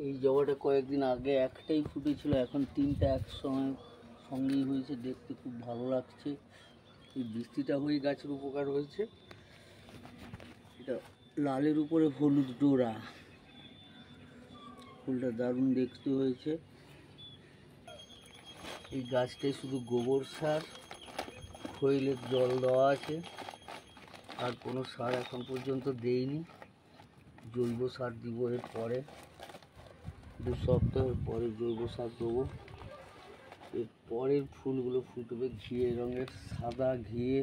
এই জবাটা কয়েকদিন আগে একটাই ফুটেছিল, এখন তিনটা একসঙ্গে সঙ্গেই হয়েছে, দেখতে খুব ভালো লাগছে। এই বৃষ্টিটা হয়ে গাছের উপকার হয়েছে। এটা লালের উপরে হলুদ ডোরা, ফুলটা দারুণ দেখতে হয়েছে। এই গাছটায় শুধু গোবর সার, খৈলের জল দেওয়া আছে, আর কোনো সার এখন পর্যন্ত দেইনি। জৈব সার দিব এর পরে, 2 সপ্তাহের পরে জৈব সার দেবো। এর পরের ফুলগুলো ফুটবে ঘিয়ে রঙের, সাদা ঘিয়ে,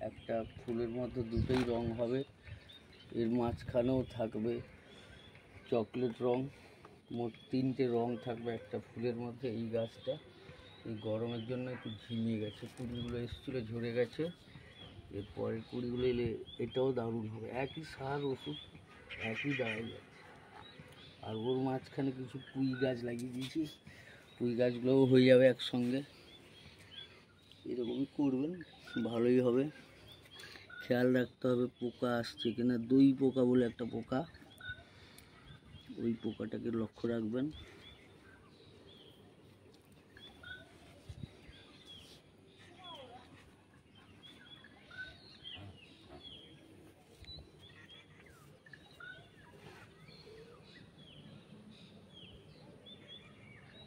একটা ফুলের মধ্যে দুটোই রং হবে, এর মাঝখানেও থাকবে চকলেট রং, মোট 3টে রং থাকবে একটা ফুলের মধ্যে। এই গাছটা এই গরমের জন্য একটু ঝিমিয়ে গেছে, কুড়িগুলো এসেছিলো ঝরে গেছে। এরপরের কুড়িগুলো এলে এটাও দারুণ হবে, একই সার ওষুধ একই দাঁড়ায় যাচ্ছে। আর ওর মাঝখানে কিছু পুঁই গাছ লাগিয়ে দিয়েছি, পুঁই গাছগুলোও হয়ে যাবে একসঙ্গে। এরকমই করবেন, ভালোই হবে। খেয়াল রাখতে হবে পোকা আসছে কিনা, দই পোকা বলে একটা পোকা, ওই পোকাটাকে লক্ষ্য রাখবেন।